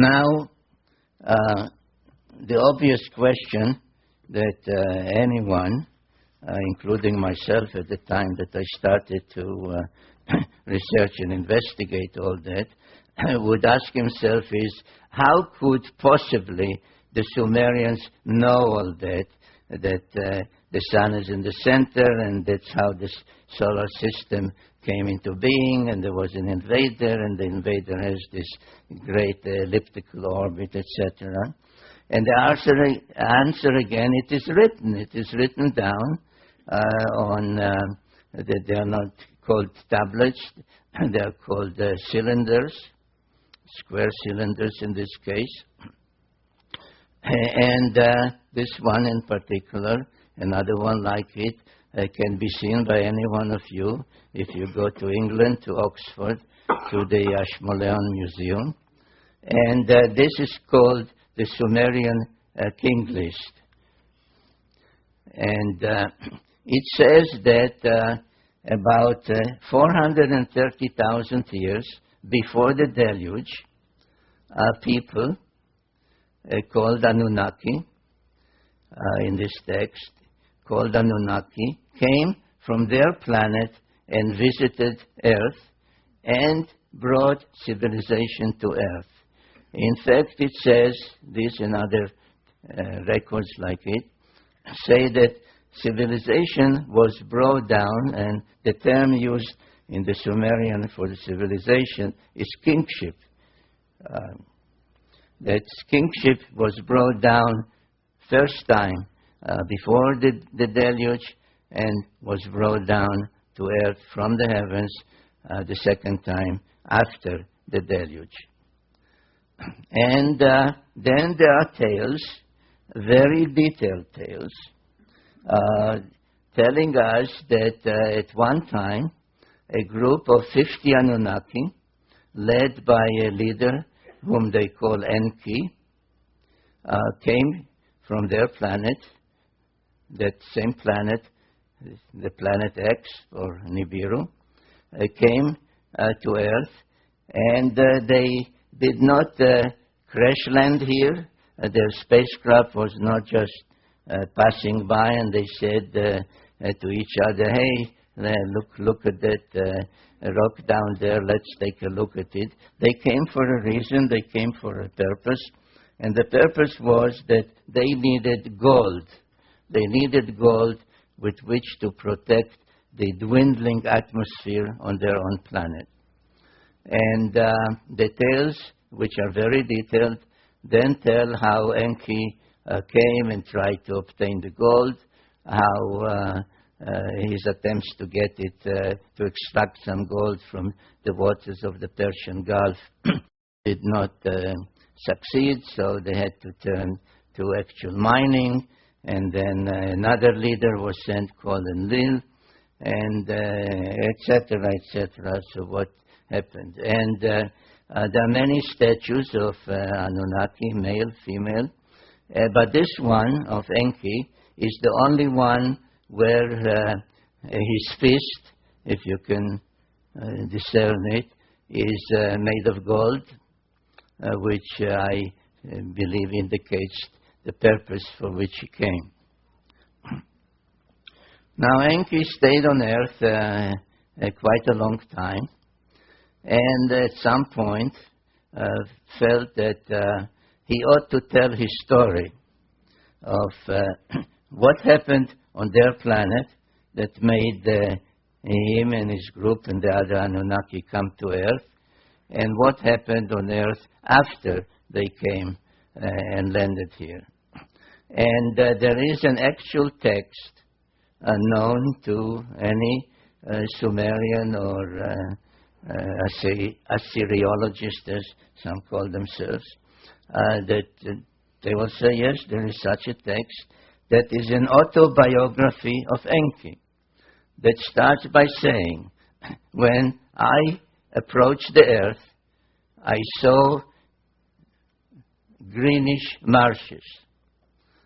Now, the obvious question that anyone, including myself at the time that I started to research and investigate all that, would ask himself is, how could possibly the Sumerians know all that the sun is in the center, and that's how the solar system came into being, and there was an invader, and the invader has this great elliptical orbit, etc. And the answer again, it is written. It is written down that they are not called tablets, they are called cylinders, square cylinders in this case. And this one in particular, another one like it, can be seen by any one of you if you go to England, to Oxford, to the Ashmolean Museum. And this is called the Sumerian King List. And it says that about 430,000 years before the deluge, people called Anunnaki, in this text, called Anunnaki, came from their planet and visited Earth and brought civilization to Earth. In fact, it says, this and other records like it, say that civilization was brought down, and the term used in the Sumerian for the civilization is kingship. That kingship was brought down first time before the deluge, and was brought down to earth from the heavens the second time after the deluge. And then there are tales, very detailed tales, telling us that at one time a group of 50 Anunnaki, led by a leader whom they call Enki, came from their planet, that same planet, the planet X or Nibiru, came to Earth, and they did not crash land here. Their spacecraft was not just passing by, and they said to each other, hey, look at that rock down there, let's take a look at it. They came for a reason, they came for a purpose, and the purpose was that they needed gold. They needed gold with which to protect the dwindling atmosphere on their own planet. And the tales, which are very detailed, then tell how Enki came and tried to obtain the gold, how his attempts to get it, to extract some gold from the waters of the Persian Gulf did not succeed, so they had to turn to actual mining, and then another leader was sent called Enlil, and etc., etc. So what happened? And there are many statues of Anunnaki, male, female, but this one of Enki is the only one where his fist, if you can discern it, is made of gold, which I believe indicates the purpose for which he came. Now, Enki stayed on Earth quite a long time, and at some point felt that he ought to tell his story of what happened on their planet that made him and his group and the other Anunnaki come to Earth, and what happened on Earth after they came and landed here. And there is an actual text known to any Sumerian or Assyriologist, as some call themselves, that they will say, yes, there is such a text that is an autobiography of Enki that starts by saying, when I approached the earth, I saw greenish marshes.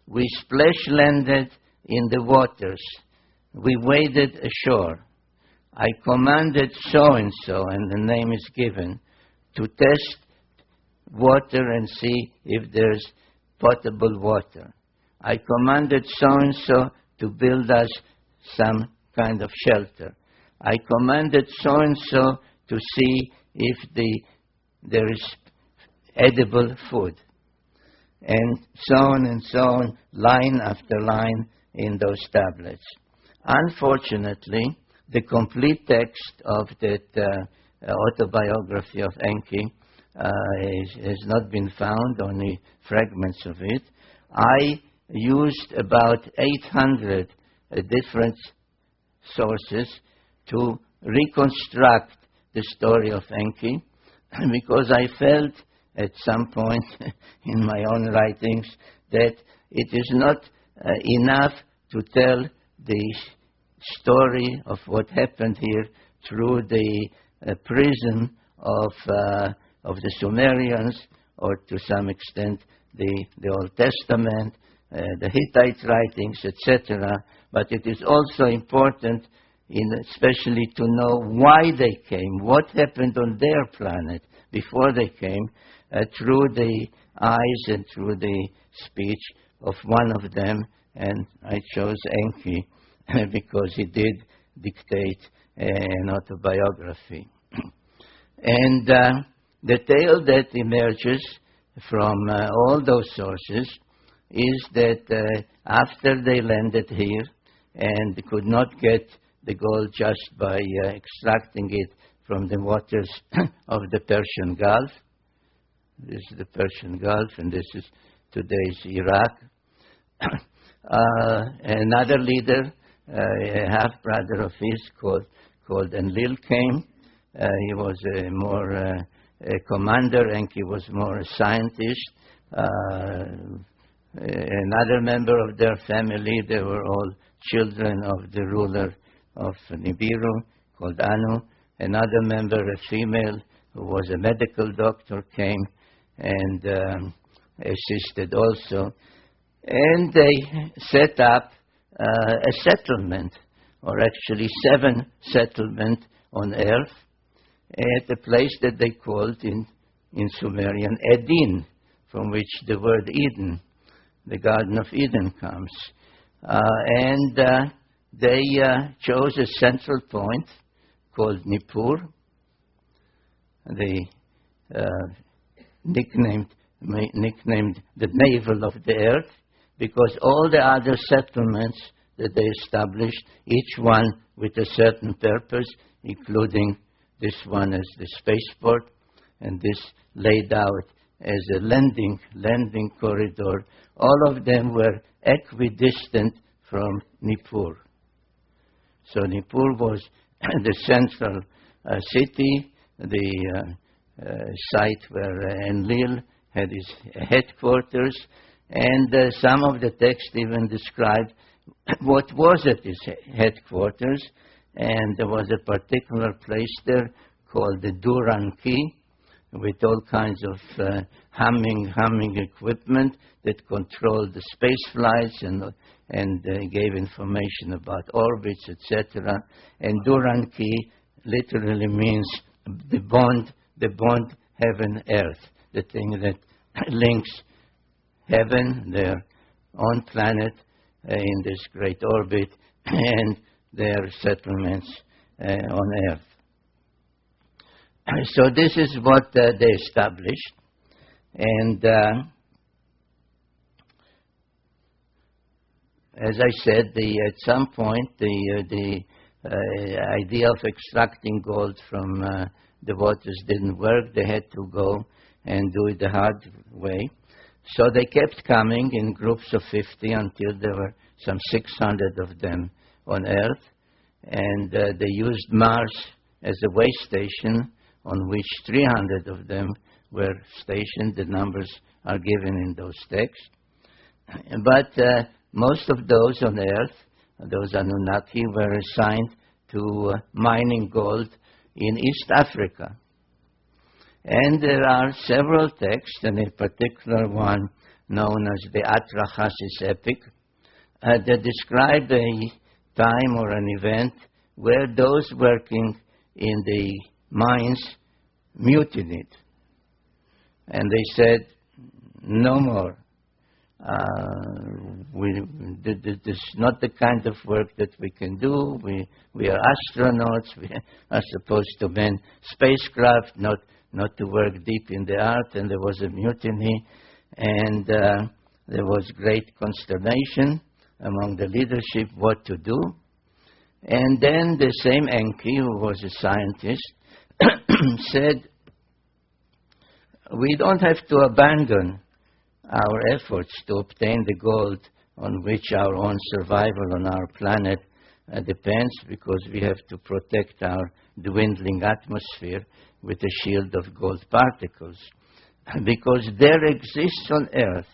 We splash-landed in the waters. We waded ashore. I commanded so-and-so, and the name is given, to test water and see if there's potable water. I commanded so-and-so to build us some kind of shelter. I commanded so-and-so to see if there is edible food. And so on, line after line in those tablets. Unfortunately, the complete text of that autobiography of Enki has not been found, only fragments of it. I used about 800 different sources to reconstruct the story of Enki, because I felt at some point in my own writings that it is not enough to tell the story of what happened here through the prism of the Sumerians, or to some extent the Old Testament, the Hittite writings, etc. But it is also important, especially to know why they came, what happened on their planet before they came, through the eyes and through the speech of one of them. And I chose Enki because he did dictate an autobiography. And the tale that emerges from all those sources is that after they landed here and could not get the gold just by extracting it from the waters of the Persian Gulf. This is the Persian Gulf, and this is today's Iraq. Another leader, a half-brother of his called Enlil came. He was more a commander, Enki was more a scientist. Another member of their family, they were all children of the ruler of Nibiru, called Anu. Another member, a female, who was a medical doctor, came and assisted also. And they set up a settlement, or actually 7 settlements on earth, at a place that they called in Sumerian Edin, from which the word Eden, the Garden of Eden, comes. And they chose a central point called Nippur. They nicknamed the navel of the earth, because all the other settlements that they established, each one with a certain purpose, including this one as the spaceport, and this laid out as a landing corridor, all of them were equidistant from Nippur. So Nippur was the central city, the site where Enlil had his headquarters, and some of the text even described what was at his headquarters, and there was a particular place there called the Duranki, with all kinds of humming equipment that controlled the space flights and gave information about orbits, etc. And Duranki literally means the bond heaven-earth, the thing that links heaven, their own planet in this great orbit, and their settlements on earth. So this is what they established, and as I said, at some point the idea of extracting gold from the waters didn't work. They had to go and do it the hard way. So they kept coming in groups of 50 until there were some 600 of them on Earth, and they used Mars as a way station on which 300 of them were stationed. The numbers are given in those texts. But most of those on Earth, those Anunnaki, were assigned to mining gold in East Africa. And there are several texts, and in particular one known as the Atrahasis epic, that describe a time or an event where those working in the mines mutinied. And they said, no more. This is not the kind of work that we can do. We are astronauts. We are supposed to man spacecraft, not to work deep in the earth. And there was a mutiny, and there was great consternation among the leadership what to do. And then the same Enki, who was a scientist, said, we don't have to abandon our efforts to obtain the gold on which our own survival on our planet depends, because we have to protect our dwindling atmosphere with a shield of gold particles. Because there exists on Earth,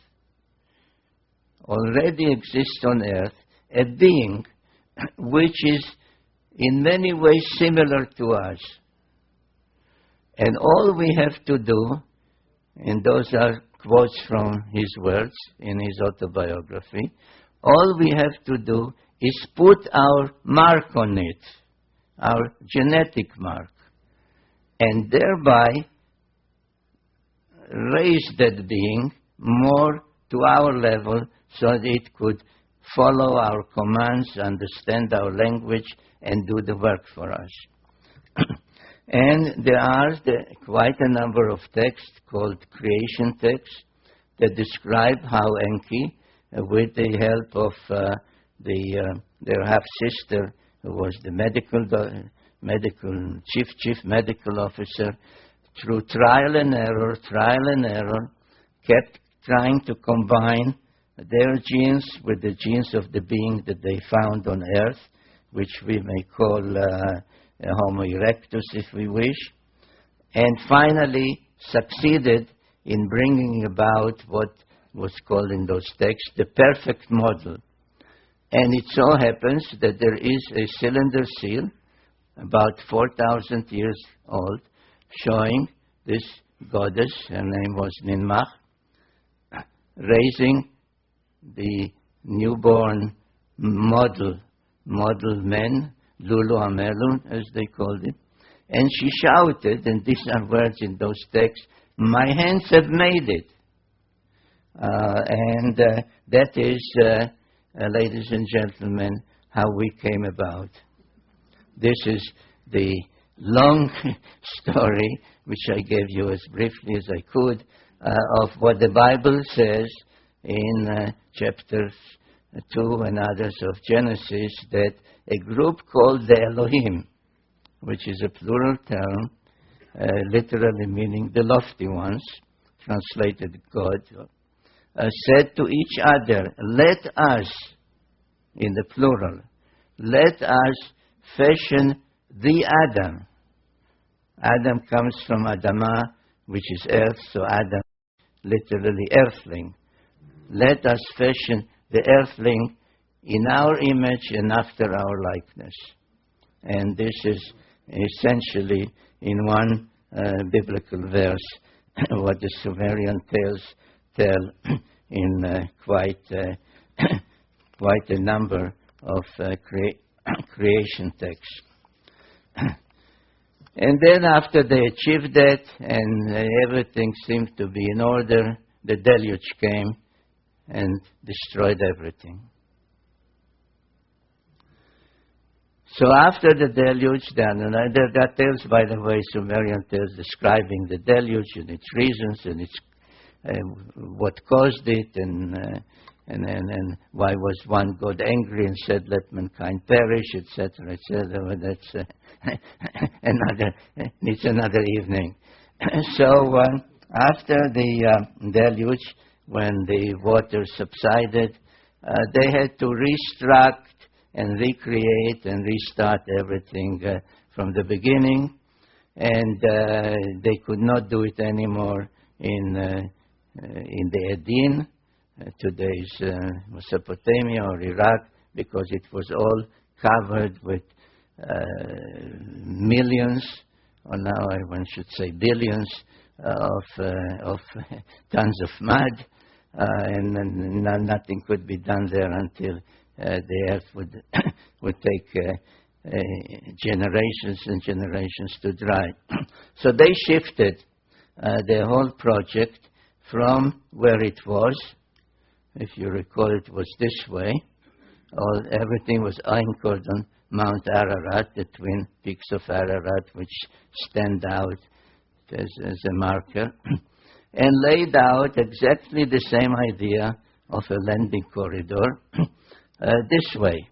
already exists on Earth, a being which is in many ways similar to us. And all we have to do, and those are quotes from his words in his autobiography, all we have to do is put our mark on it, our genetic mark, and thereby raise that being more to our level so that it could follow our commands, understand our language, and do the work for us. And there are quite a number of texts called creation texts that describe how Enki, with the help of their half-sister, who was the chief medical officer, through trial and error, kept trying to combine their genes with the genes of the being that they found on Earth, which we may call Homo erectus, if we wish, and finally succeeded in bringing about what was called in those texts the perfect model. And it so happens that there is a cylinder seal, about 4,000 years old, showing this goddess, her name was Ninmah, raising the newborn model men, Lulu Amelun, as they called it. And she shouted, and these are words in those texts, my hands have made it. And that is, ladies and gentlemen, how we came about. This is the long story, which I gave you as briefly as I could, of what the Bible says in chapters 2 and others of Genesis, that a group called the Elohim, which is a plural term, literally meaning the lofty ones, translated God, said to each other, let us, in the plural, let us fashion the Adam. Adam comes from Adamah, which is earth, so Adam, literally earthling. Let us fashion the earthling in our image and after our likeness. And this is essentially, in one biblical verse, what the Sumerian tales tell in quite a number of creation texts. And then after they achieved that and everything seemed to be in order, the deluge came and destroyed everything. So after the deluge, there are tales, by the way, Sumerian tales describing the deluge and its reasons and its what caused it, and why was one God angry and said, "Let mankind perish," etc., etc. Well, that's it's another evening. So after the deluge, when the water subsided, they had to restruct and recreate and restart everything from the beginning, and they could not do it anymore in the Edin, today's Mesopotamia or Iraq, because it was all covered with millions, or now one should say billions, of tons of mud, and nothing could be done there until the earth would take generations and generations to dry. So they shifted the whole project from where it was. If you recall, it was this way. Everything was anchored on Mount Ararat, the twin peaks of Ararat, which stand out as a marker, and laid out exactly the same idea of a landing corridor this way.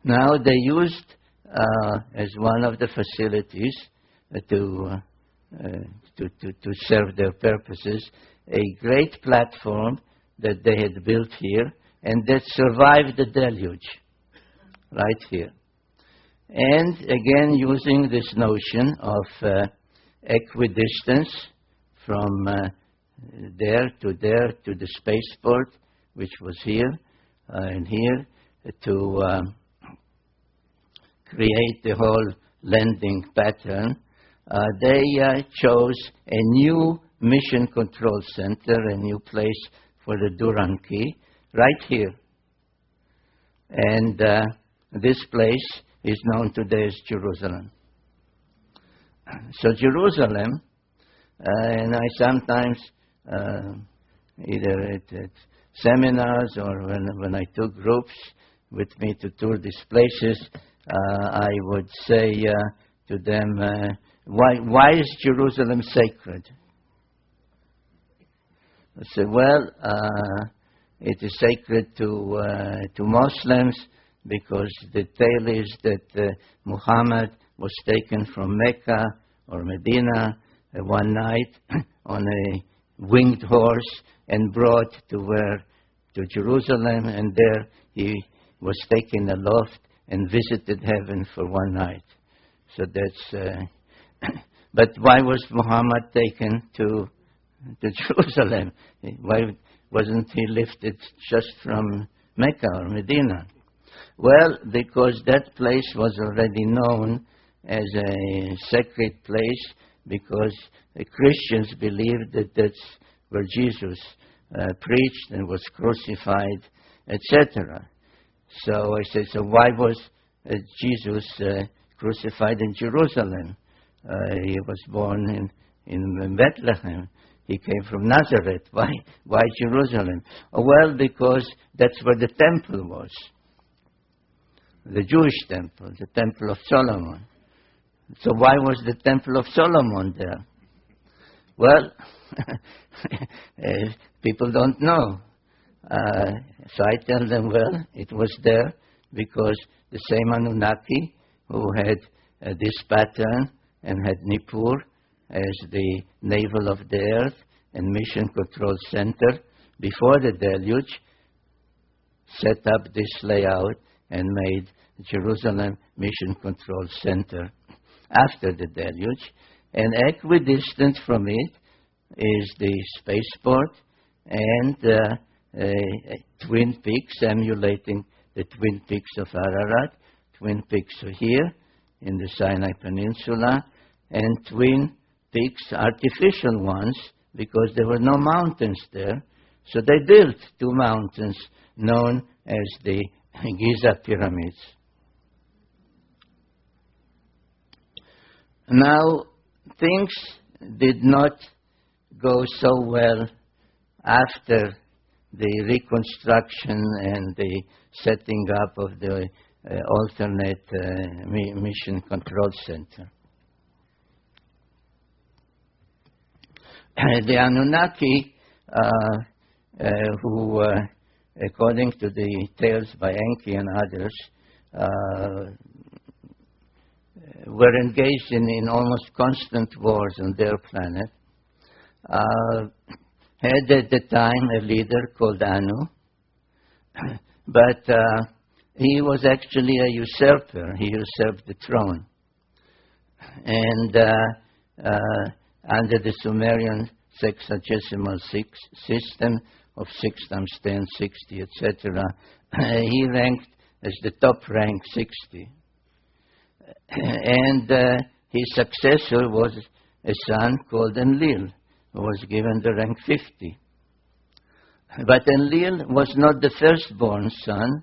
Now they used as one of the facilities to serve their purposes a great platform that they had built here and that survived the deluge right here. And again, using this notion of equidistance from there to the spaceport, which was here and here, to create the whole landing pattern, they chose a new mission control center, a new place for the Duranki, right here. And this place is known today as Jerusalem. So Jerusalem, and I sometimes, either at seminars or when I took groups with me to tour these places, I would say to them, why is Jerusalem sacred? I say, well, it is sacred to Muslims because the tale is that Muhammad was taken from Mecca or Medina one night on a winged horse and brought to Jerusalem, and there he was taken aloft and visited heaven for one night. So that's. But why was Muhammad taken to Jerusalem? Why wasn't he lifted just from Mecca or Medina? Well, because that place was already known as a sacred place, because the Christians believed that that's where Jesus preached and was crucified, etc. So I said, so why was Jesus crucified in Jerusalem? He was born in Bethlehem. He came from Nazareth. Why Jerusalem? Well, because that's where the temple was. The Jewish temple, the temple of Solomon. So why was the temple of Solomon there? Well, people don't know. So I tell them, well, it was there because the same Anunnaki who had this pattern and had Nippur as the navel of the earth and mission control center before the deluge, set up this layout and made Jerusalem mission control center after the deluge. And equidistant from it is the spaceport and Twin Peaks, emulating the Twin Peaks of Ararat. Twin Peaks are here in the Sinai Peninsula, and Twin Peaks, artificial ones, because there were no mountains there. So they built two mountains known as the Giza Pyramids. Now, things did not go so well after the reconstruction and the setting up of the alternate mission control center. The Anunnaki, who, according to the tales by Enki and others, were engaged in almost constant wars on their planet, had at the time a leader called Anu, but he was actually a usurper. He usurped the throne. And under the Sumerian sexagesimal system of 6 times 10, 60, etc., he ranked as the top rank 60. And his successor was a son called Enlil, who was given the rank 50. But Enlil was not the firstborn son.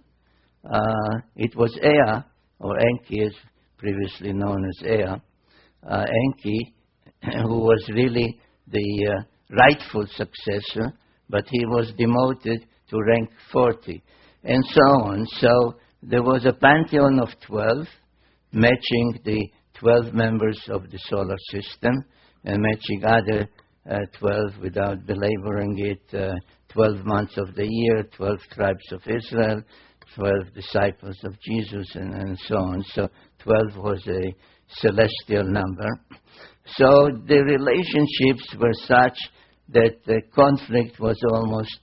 It was Ea, or Enki, as previously known as Ea. Enki who was really the rightful successor, but he was demoted to rank 40, and so on. So there was a pantheon of 12, matching the 12 members of the solar system, and matching other 12, without belaboring it, 12 months of the year, 12 tribes of Israel, 12 disciples of Jesus, and so on. So 12 was a celestial number. So the relationships were such that the conflict was almost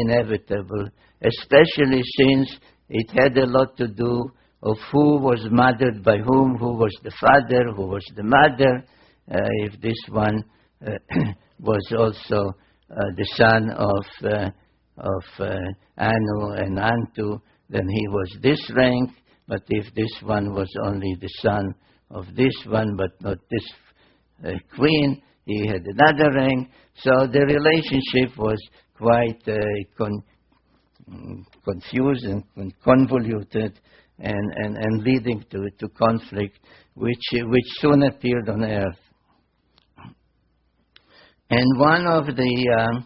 inevitable, especially since it had a lot to do of who was mothered by whom, who was the father, who was the mother. If this one was also the son of Anu and Antu, then he was this rank. But if this one was only the son of this one, but not this queen, he had another rank. So the relationship was quite confused and convoluted, and leading to conflict, which soon appeared on Earth. And one of the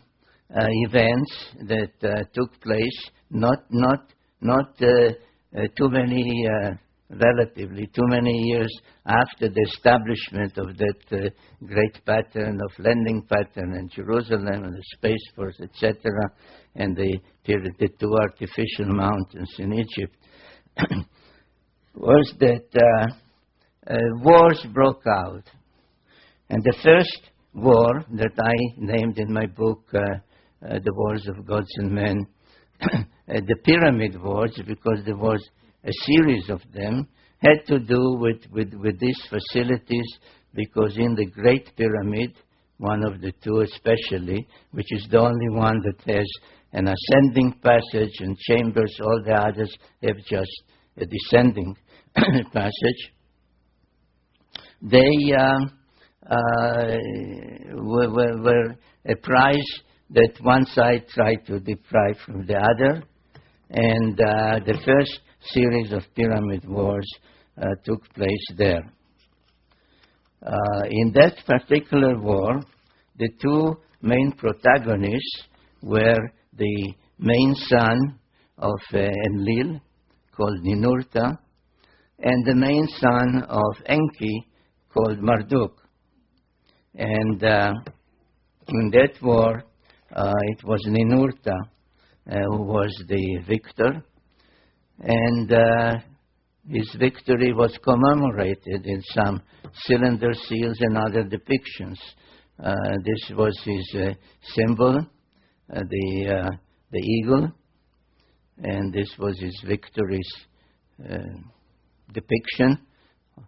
events that took place, relatively too many years after the establishment of that great pattern of landing pattern in Jerusalem and the Space Force, etc., and the two artificial mountains in Egypt, was that wars broke out. And the first war that I named in my book, The Wars of Gods and Men, the Pyramid Wars, because there was a series of them, had to do with these facilities, because in the Great Pyramid, one of the two especially, which is the only one that has an ascending passage and chambers, all the others have just a descending passage. They were a prize that one side tried to deprive from the other, and the first series of pyramid wars took place there. In that particular war, the two main protagonists were the main son of Enlil, called Ninurta, and the main son of Enki, called Marduk. And in that war, it was Ninurta who was the victor, and his victory was commemorated in some cylinder seals and other depictions. This was his symbol, the eagle, and this was his victory's depiction,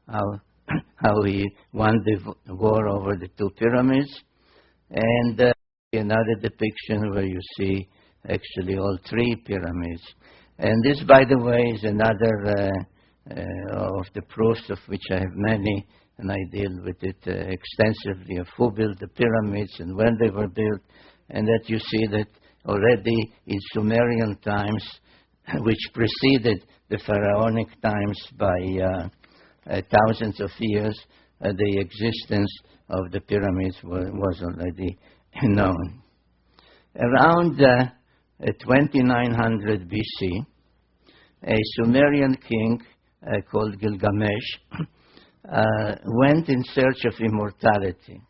how he won the war over the two pyramids, and another depiction where you see actually all three pyramids. And this, by the way, is another of the proofs, of which I have many, and I deal with it extensively, of who built the pyramids and when they were built, and that you see that already in Sumerian times, which preceded the pharaonic times by thousands of years, the existence of the pyramids was already known. Around 2900 BC, a Sumerian king called Gilgamesh went in search of immortality.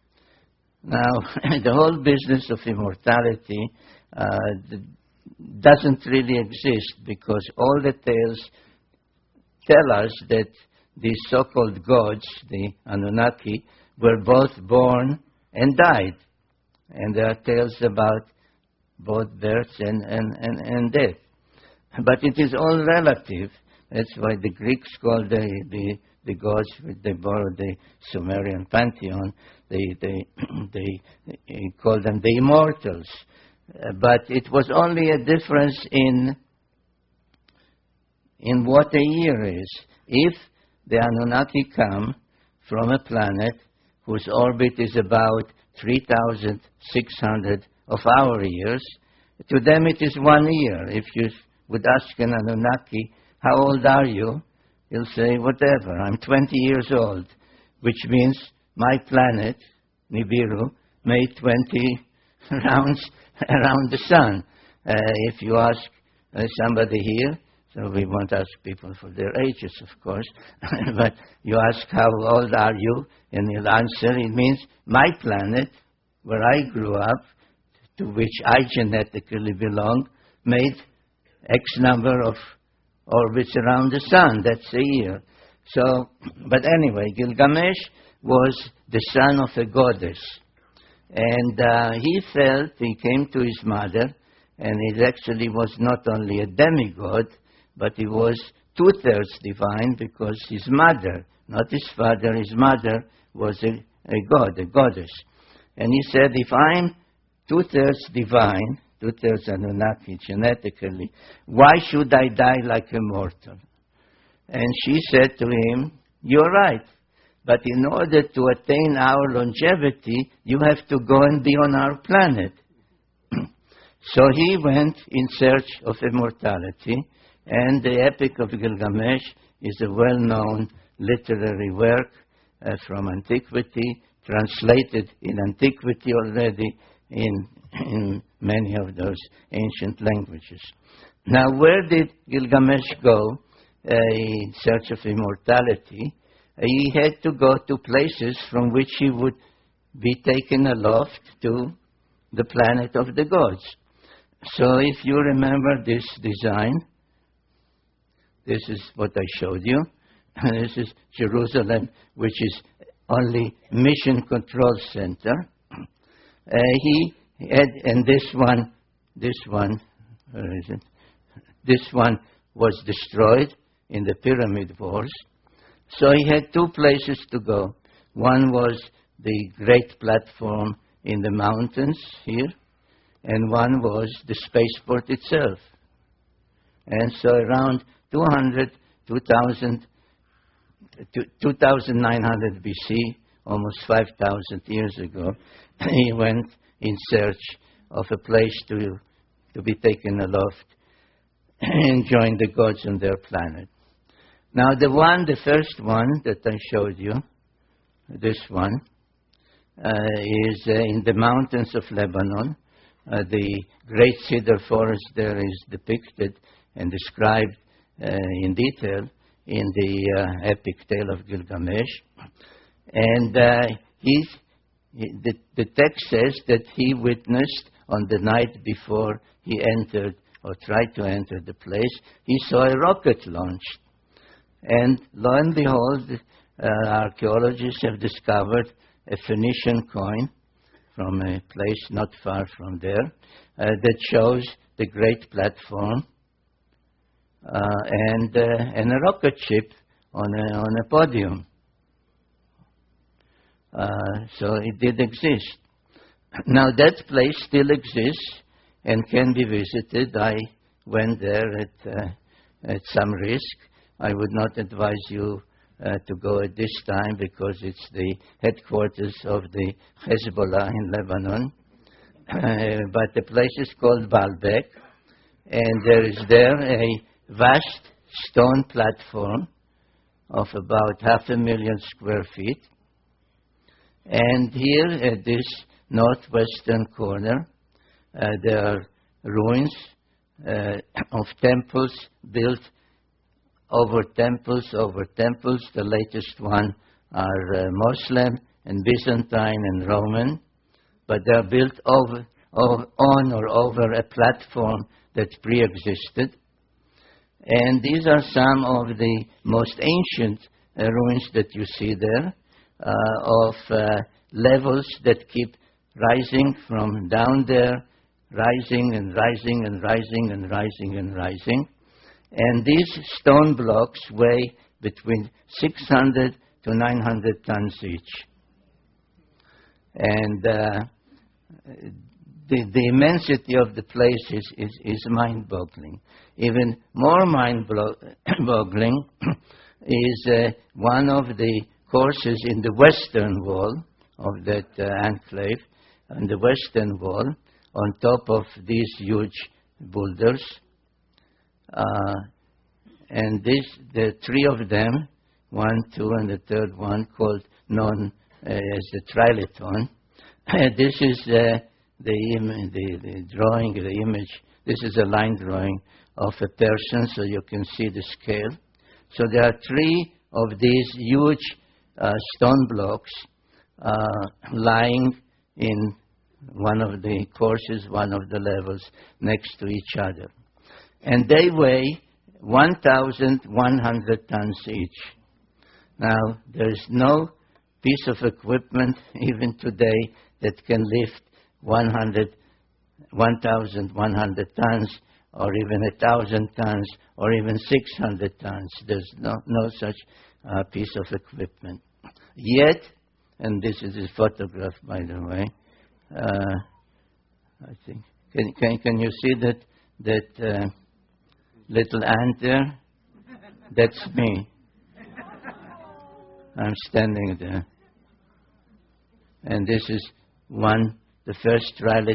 Now, the whole business of immortality doesn't really exist, because all the tales tell us that these so-called gods, the Anunnaki, were both born and died. And there are tales about both birth and death. But it is all relative. That's why the Greeks called the gods, they borrowed the Sumerian pantheon, they called them the immortals. But it was only a difference in what a year is. If the Anunnaki come from a planet whose orbit is about 3,600 of our years, to them it is 1 year. If you would ask an Anunnaki, how old are you? He'll say, whatever, I'm 20 years old, which means my planet, Nibiru, made 20 rounds around the sun. If you ask somebody here, so we won't ask people for their ages, of course, but you ask how old are you, and he'll answer, it means my planet, where I grew up, to which I genetically belong, made X number of orbits around the sun. That's a year. So, but anyway, Gilgamesh was the son of a goddess. And he came to his mother, and he actually was not only a demigod, but he was 2/3 divine, because his mother, not his father, his mother was a god, a goddess. And he said, if I'm 2/3 divine, 2/3 Anunnaki genetically, why should I die like a mortal? And she said to him, you're right, but in order to attain our longevity, you have to go and be on our planet. So he went in search of immortality, and the Epic of Gilgamesh is a well-known literary work from antiquity, translated in antiquity already in many of those ancient languages. Now, where did Gilgamesh go in search of immortality? He had to go to places from which he would be taken aloft to the planet of the gods. So if you remember this design, this is what I showed you. This is Jerusalem, which is only mission control center. He had, and this one, where is it? This one was destroyed in the pyramid wars. So he had two places to go. One was the great platform in the mountains here, and one was the spaceport itself. And so around 2900 BC, almost 5,000 years ago, he went in search of a place to be taken aloft and join the gods on their planet. Now the first one that I showed you, this one, is in the mountains of Lebanon. The great cedar forest there is depicted and described in detail in the epic tale of Gilgamesh. And the text says that he witnessed on the night before he entered or tried to enter the place, he saw a rocket launched. And lo and behold, archaeologists have discovered a Phoenician coin from a place not far from there that shows the great platform and a rocket ship on a podium. So it did exist. Now that place still exists and can be visited. I went there at some risk. I would not advise you to go at this time because it's the headquarters of the Hezbollah in Lebanon. But the place is called Baalbek, and there is there a vast stone platform of about 500,000 square feet. And here at this northwestern corner, there are ruins of temples built over temples over temples. The latest one are Muslim and Byzantine and Roman, but they are built on or over a platform that pre-existed. And these are some of the most ancient ruins that you see there, of levels that keep rising from down there, rising and rising and rising and rising and rising. And these stone blocks weigh between 600 to 900 tons each. And the immensity of the place is mind-boggling. Even more mind-boggling is one of the courses in the western wall of that enclave, on the western wall, on top of these huge boulders. And the three of them, 1, 2, and the third one, known as the Trilithon, this is the drawing, the image. This is a line drawing of a person, so you can see the scale. So there are 3 of these huge stone blocks lying in one of the courses, one of the levels, next to each other. And they weigh 1,100 tons each. Now, there's no piece of equipment, even today, that can lift 1,100 tons, or even 1,000 tons, or even 600 tons. There's no such piece of equipment. Yet, and this is a photograph, by the way, I think, can you see that little ant there? That's me. I'm standing there. And this is the first trial